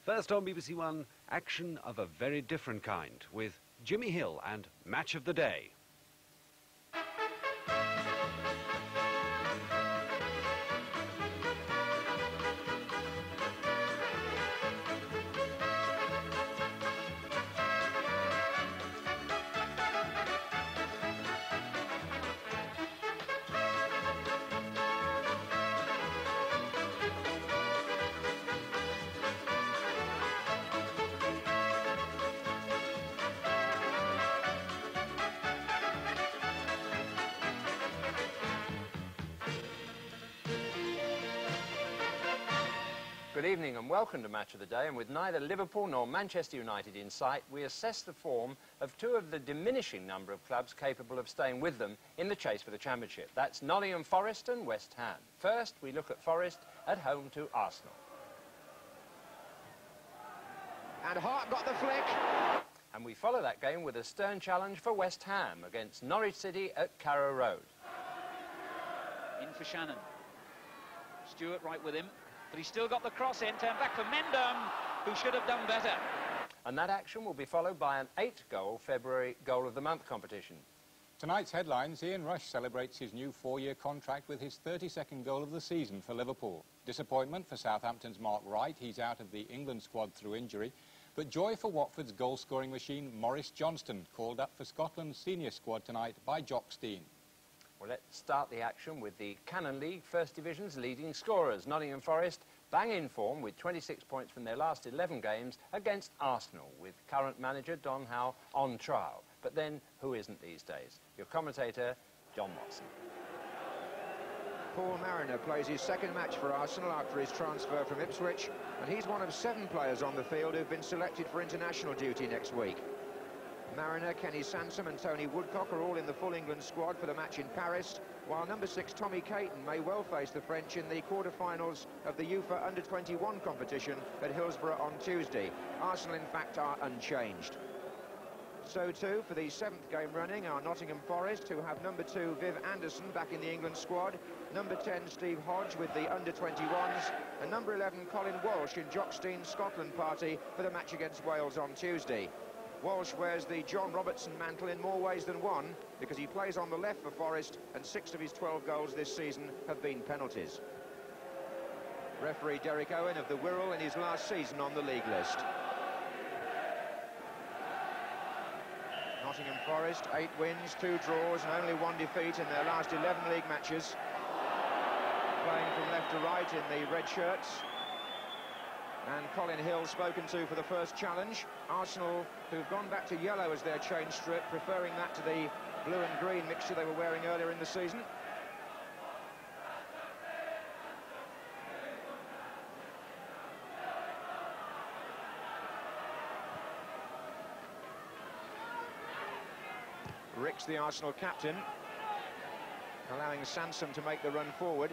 First on BBC One, action of a very different kind with Jimmy Hill and Match of the Day. Good evening and welcome to Match of the Day, and with neither Liverpool nor Manchester United in sight, we assess the form of two of the diminishing number of clubs capable of staying with them in the chase for the Championship. That's Nottingham Forest and West Ham. First, we look at Forest at home to Arsenal. And Hart got the flick. And we follow that game with a stern challenge for West Ham against Norwich City at Carrow Road. In for Shannon. Stewart right with him. But he's still got the cross in, turned back for Mendham, who should have done better. And that action will be followed by an 8-goal February Goal of the Month competition. Tonight's headlines, Ian Rush celebrates his new 4-year contract with his 32nd goal of the season for Liverpool. Disappointment for Southampton's Mark Wright, he's out of the England squad through injury. But joy for Watford's goal-scoring machine, Maurice Johnston, called up for Scotland's senior squad tonight by Jock Stein. Well, let's start the action with the Cannon League First Division's leading scorers. Nottingham Forest bang in form with 26 points from their last 11 games against Arsenal, with current manager Don Howe on trial. But then, who isn't these days? Your commentator, John Watson. Paul Mariner plays his second match for Arsenal after his transfer from Ipswich, and he's one of 7 players on the field who've been selected for international duty next week. Mariner, Kenny Sansom and Tony Woodcock are all in the full England squad for the match in Paris, while number 6 Tommy Caton may well face the French in the quarter-finals of the UEFA Under-21 competition at Hillsborough on Tuesday. Arsenal, in fact, are unchanged. So too, for the 7th game running, are Nottingham Forest, who have number 2 Viv Anderson back in the England squad, number 10 Steve Hodge with the Under-21s, and number 11 Colin Walsh in Jock Stein's Scotland party for the match against Wales on Tuesday. Walsh wears the John Robertson mantle in more ways than one, because he plays on the left for Forest, and 6 of his 12 goals this season have been penalties. Referee Derek Owen of the Wirral in his last season on the league list. Nottingham Forest, 8 wins, 2 draws and only 1 defeat in their last 11 league matches. Playing from left to right in the red shirts. And Colin Hill spoken to for the first challenge. Arsenal, who've gone back to yellow as their change strip, preferring that to the blue and green mixture they were wearing earlier in the season. Ricks, the Arsenal captain, allowing Sansom to make the run forward.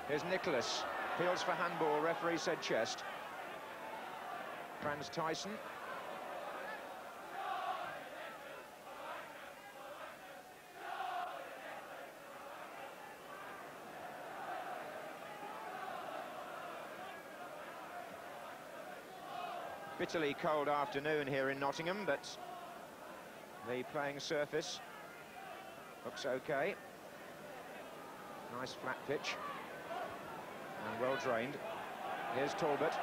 Here's Nicholas, feels for handball, referee said chest. Franz Tyson. Bitterly cold afternoon here in Nottingham, but the playing surface looks okay. Nice flat pitch. And well drained. Here's Talbot.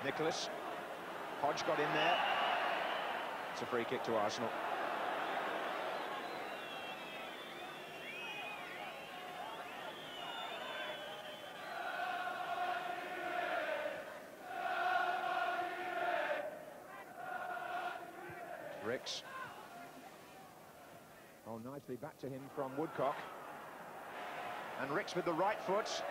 Nicholas. Hodge got in there. It's a free kick to Arsenal. Ricks. Oh, nicely back to him from Woodcock. And Ricks with the right foot.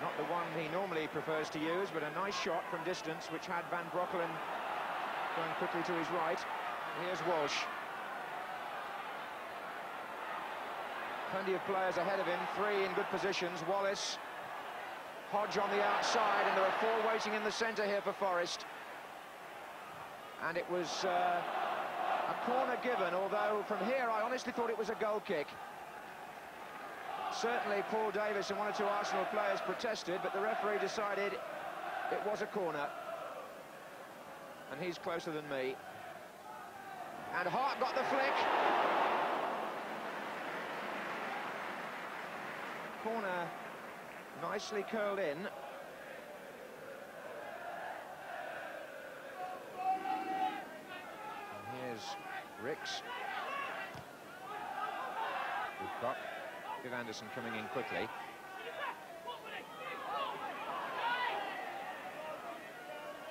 Not the one he normally prefers to use, but a nice shot from distance, which had Van Broekelen going quickly to his right. Here's Walsh. Plenty of players ahead of him, 3 in good positions. Wallace, Hodge on the outside, and there are 4 waiting in the centre here for Forest. And it was a corner given, although from here I honestly thought it was a goal kick. Certainly Paul Davies and one or two Arsenal players protested, but the referee decided it was a corner. And he's closer than me. And Hart got the flick. Corner nicely curled in. And here's Ricks. Woodcock. With Anderson coming in quickly.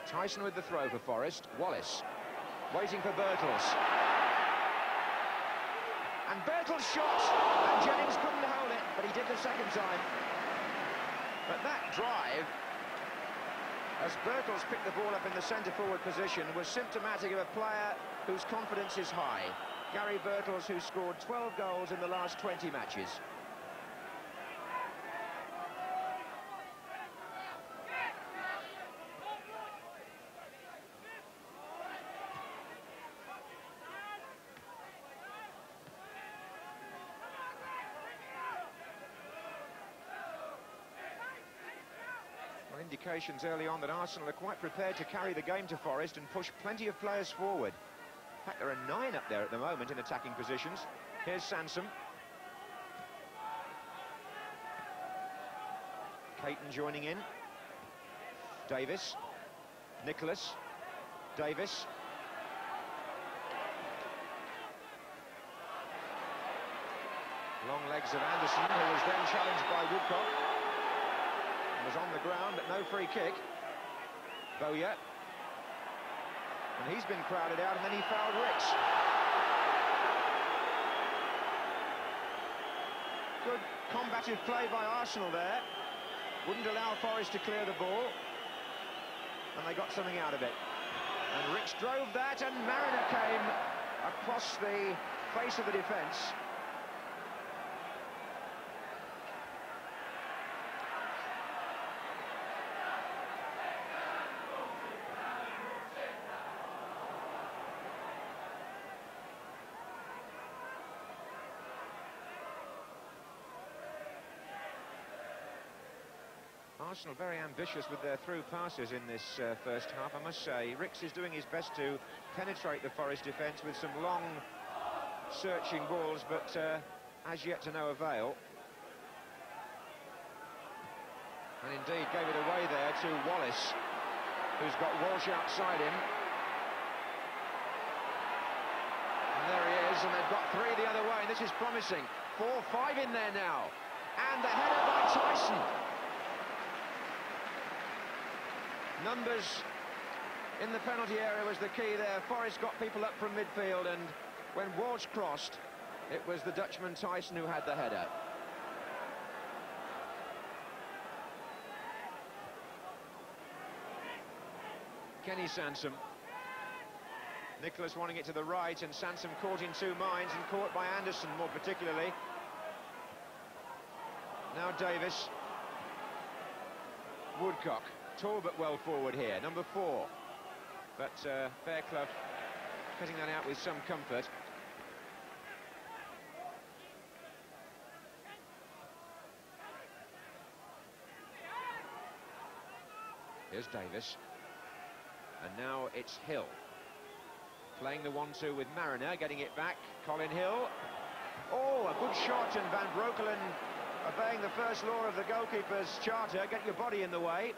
Tyson with the throw for Forest. Wallace waiting for Birtles. And Birtles shot, and Jennings couldn't hold it, but he did the second time. But that drive, as Birtles picked the ball up in the centre-forward position, was symptomatic of a player whose confidence is high. Gary Birtles, who scored 12 goals in the last 20 matches. Indications early on that Arsenal are quite prepared to carry the game to Forest and push plenty of players forward. In fact, there are 9 up there at the moment in attacking positions. Here's Sansom. Caton joining in. Davis. Nicholas. Davis. Long legs of Anderson, who was then challenged by Woodcock. Was on the ground, but no free kick. Bowyer. And he's been crowded out, and then he fouled Ricks. Good combative play by Arsenal there. Wouldn't allow Forest to clear the ball. And they got something out of it. And Ricks drove that, and Mariner came across the face of the defence. Arsenal very ambitious with their through passes in this first half, I must say. Ricks is doing his best to penetrate the Forest defence with some long searching balls, but as yet to no avail. And indeed gave it away there to Wallace, who's got Walsh outside him. And there he is, and they've got 3 the other way, and this is promising. 4-5 in there now. And the header by Tyson. Numbers in the penalty area was the key there. Forest got people up from midfield, and when Walsh crossed, it was the Dutchman Tyson who had the header. Kenny Sansom. Nicholas wanting it to the right, and Sansom caught in 2 minds, and caught by Anderson more particularly. Now Davis. Woodcock. Tall but well forward here, number 4. But Fairclough cutting that out with some comfort. Here's Davis. And now it's Hill. Playing the 1-2 with Mariner, getting it back. Colin Hill. Oh, a good shot, and Van Breukelen obeying the first law of the goalkeeper's charter. Get your body in the way.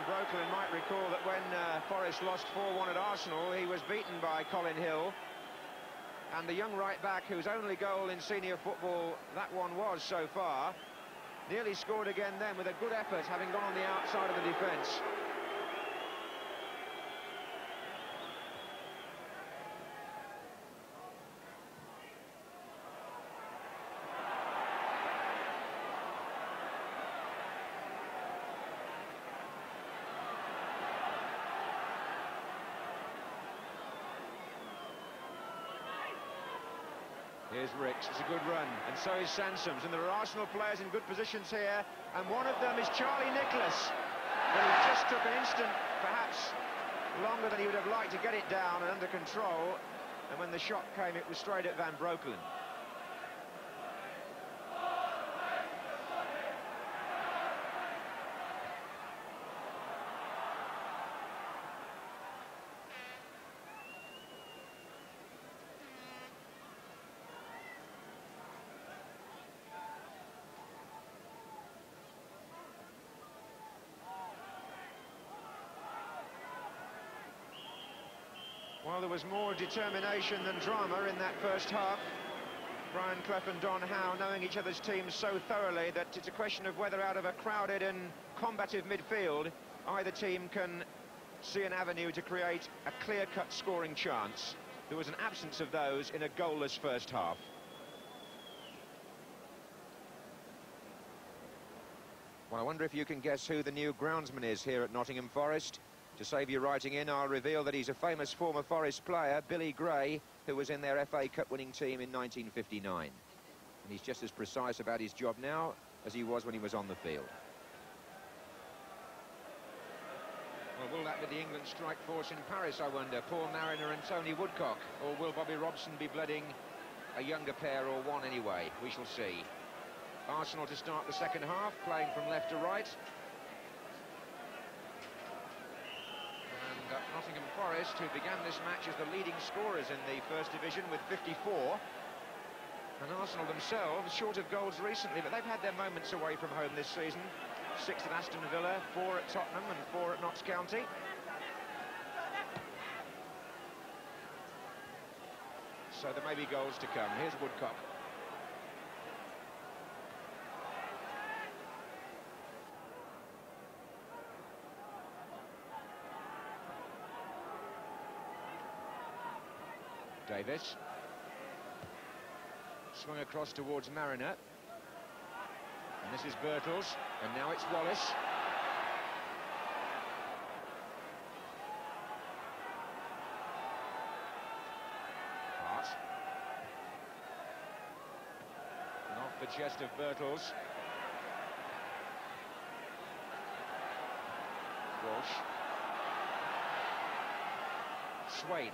Breukelen might recall that when Forest lost 4-1 at Arsenal, he was beaten by Colin Hill. And the young right-back, whose only goal in senior football that one was so far, nearly scored again then with a good effort, having gone on the outside of the defence. Here's Ricks, it's a good run, and so is Sansoms, and there are Arsenal players in good positions here, and one of them is Charlie Nicholas. But he just took an instant, perhaps, longer than he would have liked to get it down and under control. And when the shot came, it was straight at Van Breukelen. Well, there was more determination than drama in that first half. Brian Clough and Don Howe knowing each other's teams so thoroughly that it's a question of whether out of a crowded and combative midfield either team can see an avenue to create a clear-cut scoring chance. There was an absence of those in a goalless first half. Well, I wonder if you can guess who the new groundsman is here at Nottingham Forest. To save you writing in, I'll reveal that he's a famous former Forest player, Billy Gray, who was in their FA Cup winning team in 1959. And he's just as precise about his job now as he was when he was on the field. Well, will that be the England strike force in Paris, I wonder? Paul Mariner and Tony Woodcock? Or will Bobby Robson be blooding a younger pair, or one anyway? We shall see. Arsenal to start the second half, playing from left to right. Nottingham Forest, who began this match as the leading scorers in the First Division with 54. And Arsenal themselves, short of goals recently, but they've had their moments away from home this season. 6 at Aston Villa, 4 at Tottenham and 4 at Notts County. So there may be goals to come. Here's Woodcock. Davies. Swung across towards Mariner. And this is Birtles. And now it's Wallace. Hart. And off the chest of Birtles. Walsh. Swain.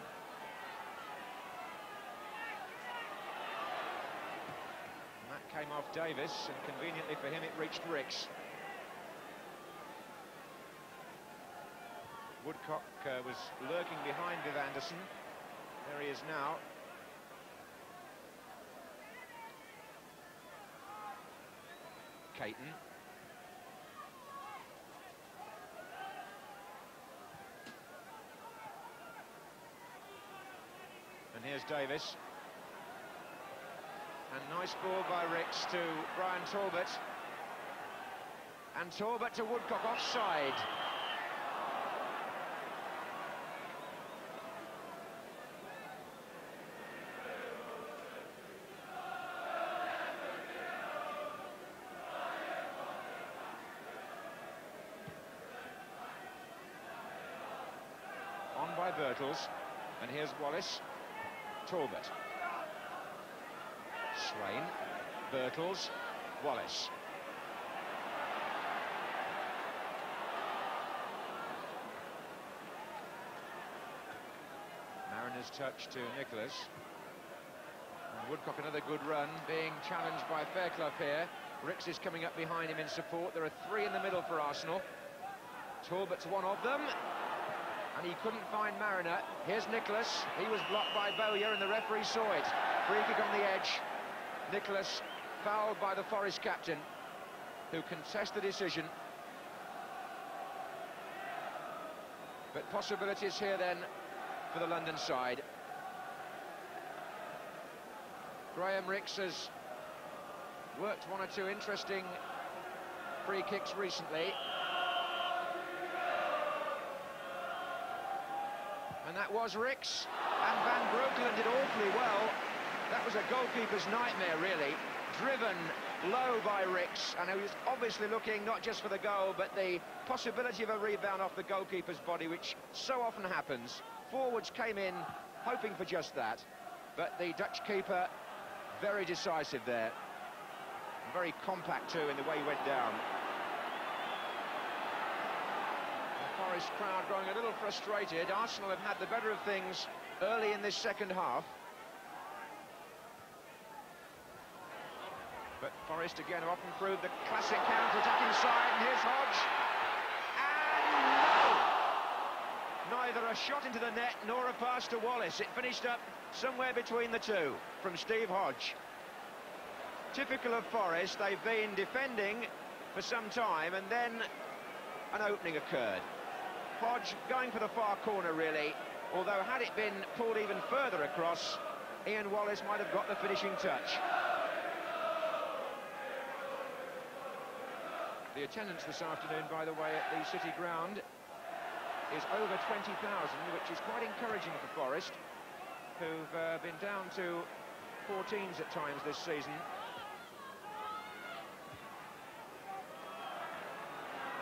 Came off Davies, and conveniently for him it reached Ricks. Woodcock was lurking behind Viv Anderson. There he is now. Caton. And here's Davies. And nice ball by Ricks to Brian Talbot. And Talbot to Woodcock, offside. On by Birtles. And here's Wallace. Talbot. Swain, Birtles, Wallace. Mariner's touch to Nicholas. And Woodcock another good run, being challenged by Fairclough here. Ricks is coming up behind him in support. There are 3 in the middle for Arsenal. Talbot's one of them. And he couldn't find Mariner. Here's Nicholas. He was blocked by Bowyer and the referee saw it. Free kick on the edge. Nicholas fouled by the Forest captain, who contests the decision. But possibilities here then for the London side. Graham Ricks has worked 1 or 2 interesting free kicks recently. And that was Ricks. And Van Breukelen did awfully well. That was a goalkeeper's nightmare, really. Driven low by Ricks, and he was obviously looking not just for the goal, but the possibility of a rebound off the goalkeeper's body, which so often happens. Forwards came in hoping for just that, but the Dutch keeper very decisive there. Very compact, too, in the way he went down. The Forest crowd growing a little frustrated. Arsenal have had the better of things early in this second half. But Forest again have often proved the classic counter-attacking side, and here's Hodge. And no! Neither a shot into the net nor a pass to Wallace. It finished up somewhere between the two from Steve Hodge. Typical of Forest, they've been defending for some time, and then an opening occurred. Hodge going for the far corner, really, although had it been pulled even further across, Ian Wallace might have got the finishing touch. The attendance this afternoon, by the way, at the City Ground is over 20,000, which is quite encouraging for Forest, who've been down to 14s at times this season.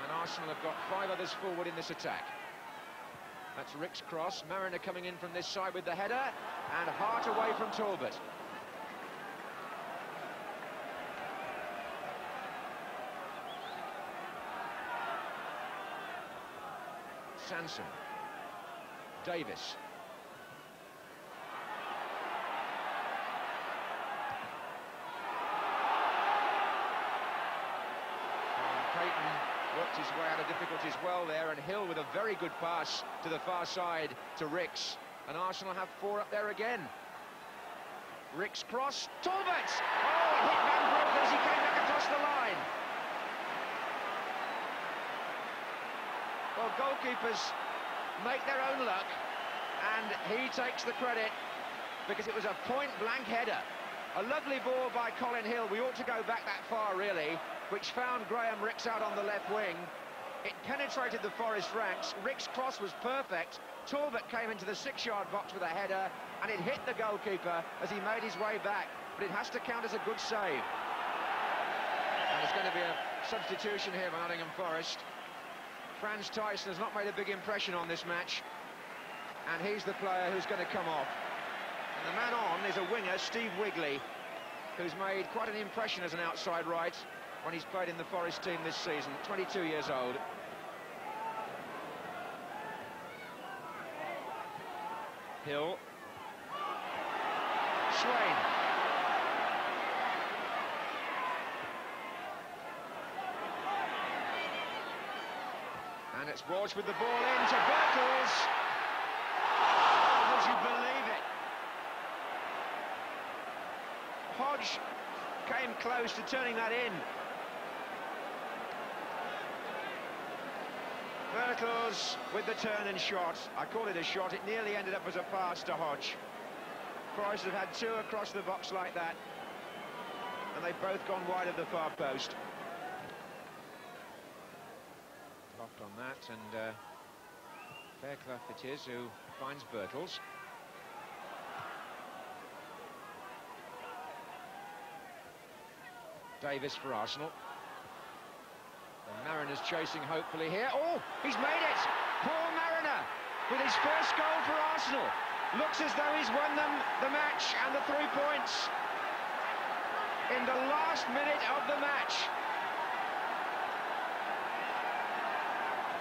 And Arsenal have got 5 others forward in this attack. That's Rick's cross. Mariner coming in from this side with the header, and Hart away from Talbot. Sansom. Davies. Worked his way out of difficulties well there, and Hill with a very good pass to the far side to Ricks, and Arsenal have 4 up there again. Ricks cross, Talbot! Oh, it hit Van Broek as he came back across the line. Well, goalkeepers make their own luck, and he takes the credit because it was a point-blank header. A lovely ball by Colin Hill. We ought to go back that far, really, which found Graham Ricks out on the left wing. It penetrated the Forest ranks. Ricks' cross was perfect. Talbot came into the 6-yard box with a header, and it hit the goalkeeper as he made his way back. But it has to count as a good save. And there's going to be a substitution here by Nottingham Forest. Franz Tyson has not made a big impression on this match, and he's the player who's going to come off. And the man on is a winger, Steve Wigley, who's made quite an impression as an outside right when he's played in the Forest team this season, 22 years old. Hill. Swain. And it's Walsh with the ball in to Birtles. Oh, would you believe it? Hodge came close to turning that in. Birtles with the turn and shot. I call it a shot. It nearly ended up as a pass to Hodge. Forest have had 2 across the box like that, and they've both gone wide of the far post. Blocked on that, and Fairclough it is who finds Birtles. Davies for Arsenal. And Mariner's chasing hopefully here. Oh, he's made it! Paul Mariner with his first goal for Arsenal. Looks as though he's won them the match and the 3 points in the last minute of the match.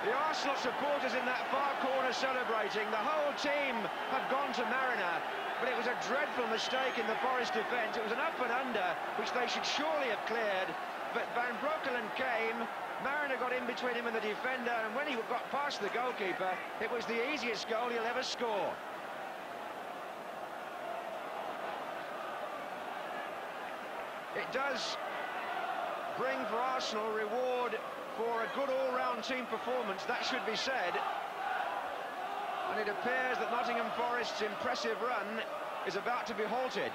The Arsenal supporters in that far corner celebrating. The whole team have gone to Mariner, but it was a dreadful mistake in the Forest defence. It was an up and under, which they should surely have cleared. But Van Breukelen came, Mariner got in between him and the defender, and when he got past the goalkeeper, it was the easiest goal he'll ever score. It does bring for Arsenal reward for a good all-round team performance, that should be said. And it appears that Nottingham Forest's impressive run is about to be halted,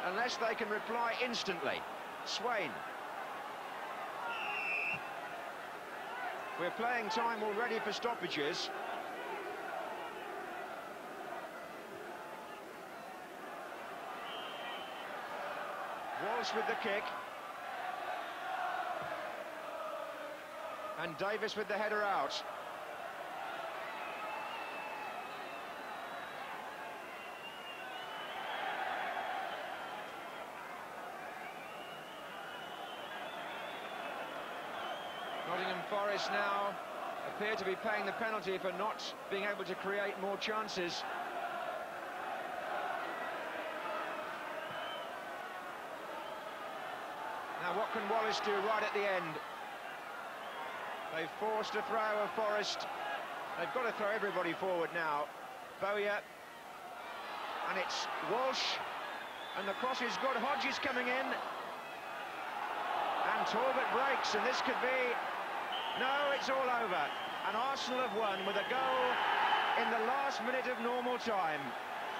unless they can reply instantly. Swain. We're playing time already for stoppages. Walsh with the kick. And Davies with the header out. Nottingham Forest now appear to be paying the penalty for not being able to create more chances. Now what can Wallace do right at the end? They've forced a throw of Forrest. They've got to throw everybody forward now. Bowyer, and it's Walsh, and the cross is good. Hodges coming in, and Talbot breaks, and this could be... No, it's all over, and Arsenal have won with a goal in the last minute of normal time.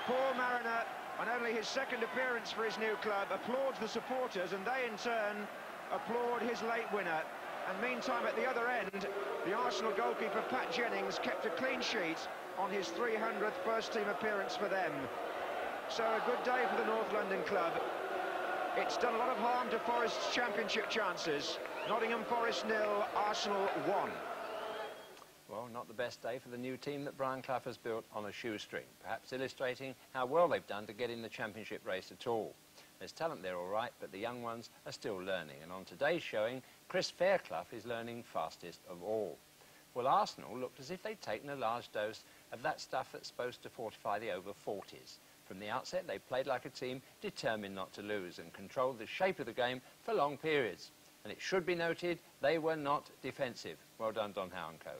Paul Mariner, on only his second appearance for his new club, applauds the supporters, and they in turn applaud his late winner. And meantime, at the other end, the Arsenal goalkeeper Pat Jennings kept a clean sheet on his 300th first-team appearance for them. So a good day for the North London club. It's done a lot of harm to Forest's championship chances. Nottingham Forest 0, Arsenal 1. Well, not the best day for the new team that Brian Clough has built on a shoestring, perhaps illustrating how well they've done to get in the championship race at all. There's talent there all right, but the young ones are still learning, and on today's showing, Chris Fairclough is learning fastest of all. Well, Arsenal looked as if they'd taken a large dose of that stuff that's supposed to fortify the over 40s. From the outset, they played like a team determined not to lose and controlled the shape of the game for long periods. And it should be noted, they were not defensive. Well done, Don Howe and Co.